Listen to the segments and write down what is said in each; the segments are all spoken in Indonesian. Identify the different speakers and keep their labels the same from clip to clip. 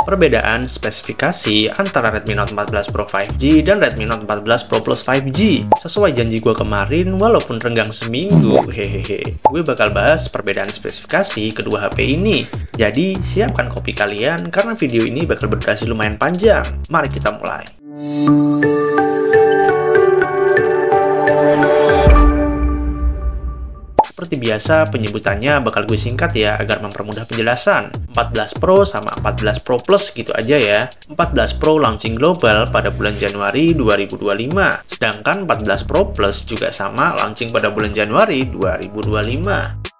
Speaker 1: Perbedaan spesifikasi antara Redmi Note 14 Pro 5G dan Redmi Note 14 Pro Plus 5G. Sesuai janji gue kemarin, walaupun renggang seminggu, hehehe, gue bakal bahas perbedaan spesifikasi kedua HP ini. Jadi, siapkan kopi kalian karena video ini bakal berdurasi lumayan panjang. Mari kita mulai. Seperti biasa, penyebutannya bakal gue singkat ya, agar mempermudah penjelasan. 14 Pro sama 14 Pro Plus gitu aja ya. 14 Pro launching global pada bulan Januari 2025. Sedangkan 14 Pro Plus juga sama launching pada bulan Januari 2025.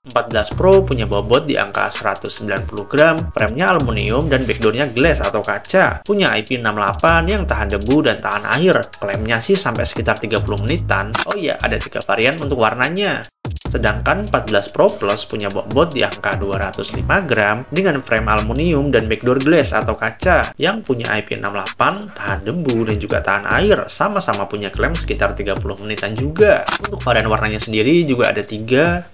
Speaker 1: 14 Pro punya bobot di angka 190 gram, frame-nya aluminium dan backdoor-nya glass atau kaca. Punya IP68 yang tahan debu dan tahan air. Klaimnya sih sampai sekitar 30 menitan. Oh iya, ada 3 varian untuk warnanya. Sedangkan 14 Pro Plus punya bobot di angka 205 gram dengan frame aluminium dan backdoor glass atau kaca yang punya IP68, tahan debu dan juga tahan air. Sama-sama punya klaim sekitar 30 menitan juga. Untuk varian warnanya sendiri juga ada 3.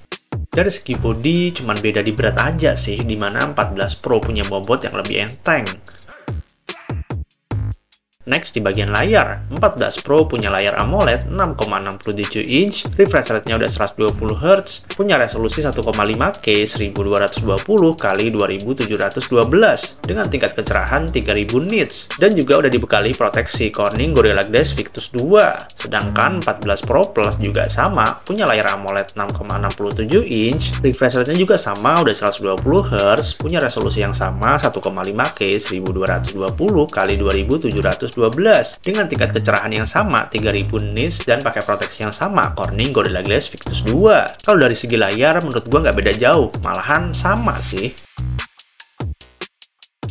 Speaker 1: Dari segi bodi, cuman beda di berat aja sih, dimana 14 Pro punya bobot yang lebih enteng. Next, di bagian layar, 14 Pro punya layar AMOLED 6,67 inch, refresh rate-nya udah 120 Hz, punya resolusi 1,5K 1220 x 2712 dengan tingkat kecerahan 3000 nits dan juga udah dibekali proteksi Corning Gorilla Glass Victus 2. Sedangkan 14 Pro Plus juga sama, punya layar AMOLED 6,67 inch, refresh rate-nya juga sama, udah 120 Hz, punya resolusi yang sama 1,5K 1220 x 2712 dengan tingkat kecerahan yang sama 3000 nits dan pakai proteksi yang sama Corning Gorilla Glass Victus 2. Kalau dari segi layar menurut gua nggak beda jauh, malahan sama sih.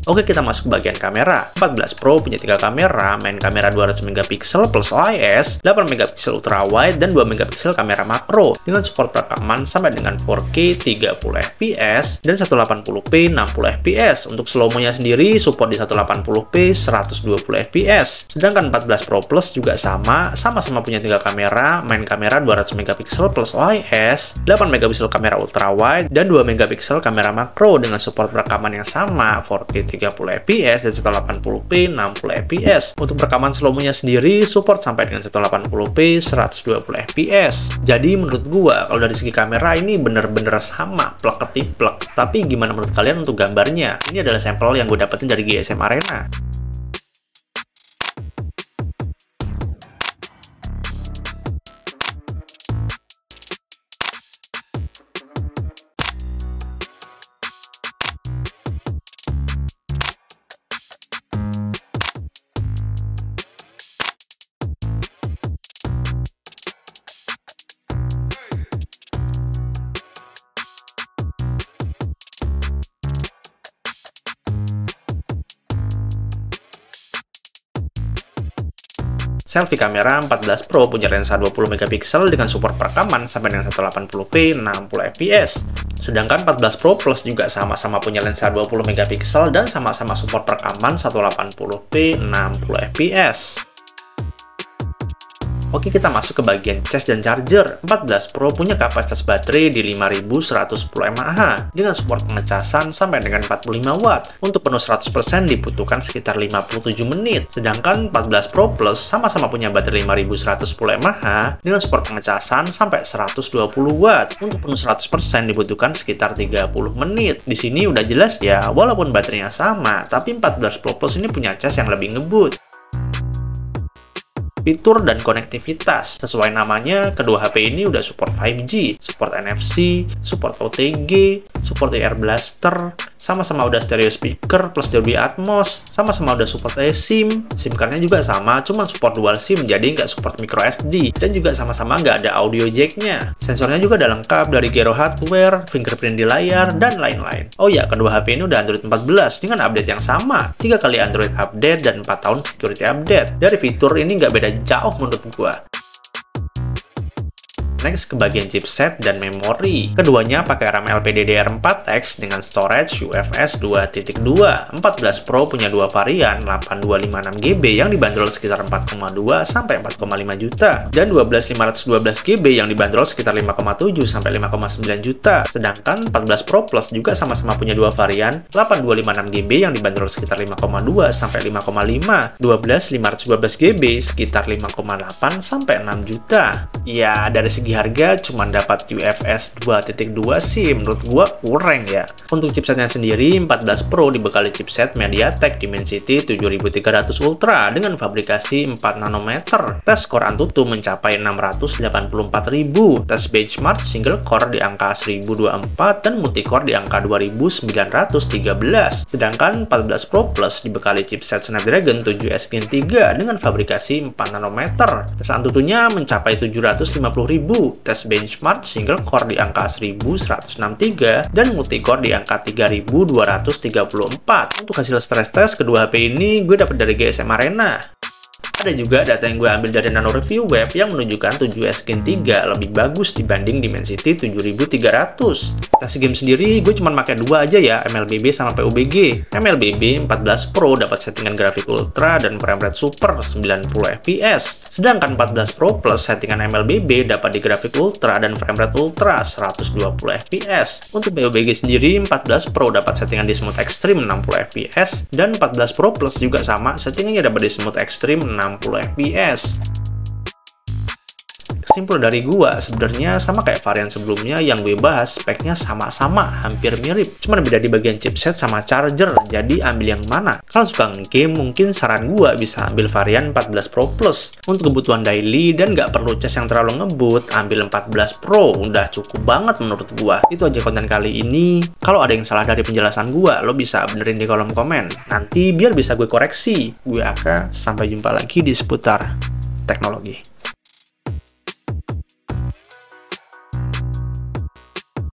Speaker 1: Oke, kita masuk ke bagian kamera. 14 Pro punya 3 kamera, main kamera 200 MP plus OIS, 8 MP ultra wide, dan 2 MP kamera makro dengan support perekaman sampai dengan 4K 30fps dan 1080p 60fps. Untuk slow-mo-nya sendiri support di 1080p 120fps. Sedangkan 14 Pro Plus juga sama-sama punya 3 kamera, main kamera 200 MP plus OIS, 8 MP kamera ultra wide, dan 2 MP kamera makro dengan support perekaman yang sama 4K 30fps dan 1080p 60fps. Untuk rekaman slow-mo-nya sendiri support sampai dengan 1080p 120fps. Jadi menurut gua kalau dari segi kamera ini bener-bener sama, plek ketiplek. Tapi gimana menurut kalian untuk gambarnya? Ini adalah sampel yang gue dapetin dari GSM Arena. Selfie kamera 14 Pro punya lensa 20 MP dengan support perekaman sampai dengan 1080p 60fps. Sedangkan 14 Pro Plus juga sama-sama punya lensa 20 MP dan sama-sama support perekaman 1080p 60fps. Oke, kita masuk ke bagian cas dan charger. 14 Pro punya kapasitas baterai di 5110 mAh dengan support pengecasan sampai dengan 45 watt. Untuk penuh 100% dibutuhkan sekitar 57 menit. Sedangkan 14 Pro Plus sama-sama punya baterai 5110 mAh dengan support pengecasan sampai 120 watt. Untuk penuh 100% dibutuhkan sekitar 30 menit. Di sini udah jelas ya, walaupun baterainya sama, tapi 14 Pro Plus ini punya cas yang lebih ngebut. Fitur dan konektivitas. Sesuai namanya, kedua HP ini udah support 5G, support NFC, support OTG, support Air Blaster, sama-sama udah stereo speaker plus Dolby Atmos, sama-sama udah support eSIM, SIM card-nya juga sama, cuman support dual SIM, jadi nggak support micro SD, dan juga sama-sama nggak ada audio jack-nya. Sensornya juga udah lengkap dari Gyro hardware, fingerprint di layar, dan lain-lain. Oh ya, kedua HP ini udah Android 14 dengan update yang sama, 3 kali Android update dan 4 tahun security update. Dari fitur ini nggak beda jauh menurut gua. Next ke bagian chipset dan memori. Keduanya pakai RAM LPDDR4X dengan storage UFS 2.2. 14 Pro punya dua varian, 8256GB yang dibanderol sekitar 4,2 sampai 4,5 juta dan 12512GB yang dibanderol sekitar 5,7 sampai 5,9 juta. Sedangkan 14 Pro Plus juga sama-sama punya dua varian, 8256GB yang dibanderol sekitar 5,2 sampai 5,5, 12512GB sekitar 5,8 sampai 6 juta. Ya, dari segi harga cuma dapat UFS 2.2 sih menurut gua kurang ya. Untuk chipsetnya sendiri, 14 Pro dibekali chipset MediaTek Dimensity 7300 Ultra dengan fabrikasi 4 nanometer. Tes core Antutu mencapai 684.000, tes benchmark single core di angka 1024 dan multicore di angka 2913. Sedangkan 14 Pro Plus dibekali chipset Snapdragon 7S Gen 3 dengan fabrikasi 4 nanometer. Tes Antutunya mencapai 750.000, tes benchmark single core di angka 1163 dan multicore di angka 3234. Untuk hasil stress test kedua HP ini gue dapat dari GSM Arena. Ada juga data yang gue ambil dari Nano Review Web yang menunjukkan 7S Gen 3 lebih bagus dibanding Dimensity 7300. Tes game sendiri gue cuma pakai dua aja ya, MLBB sama PUBG. MLBB 14 Pro dapat settingan grafik ultra dan frame rate super 90 fps. Sedangkan 14 Pro Plus settingan MLBB dapat di grafik ultra dan frame rate ultra 120 fps. Untuk PUBG sendiri 14 Pro dapat settingan di smooth extreme 60 fps dan 14 Pro Plus juga sama, settingannya dapat di smooth extreme 60 fps. Kesimpulan dari gua, sebenarnya sama kayak varian sebelumnya yang gue bahas, speknya sama-sama, hampir mirip. Cuma beda di bagian chipset sama charger, jadi ambil yang mana? Kalau suka nge-game, mungkin saran gua bisa ambil varian 14 Pro Plus. Untuk kebutuhan daily dan nggak perlu cas yang terlalu ngebut, ambil 14 Pro, udah cukup banget menurut gua. Itu aja konten kali ini. Kalau ada yang salah dari penjelasan gua, lo bisa benerin di kolom komen. Nanti biar bisa gue koreksi. Gue Aka, sampai jumpa lagi di seputar teknologi.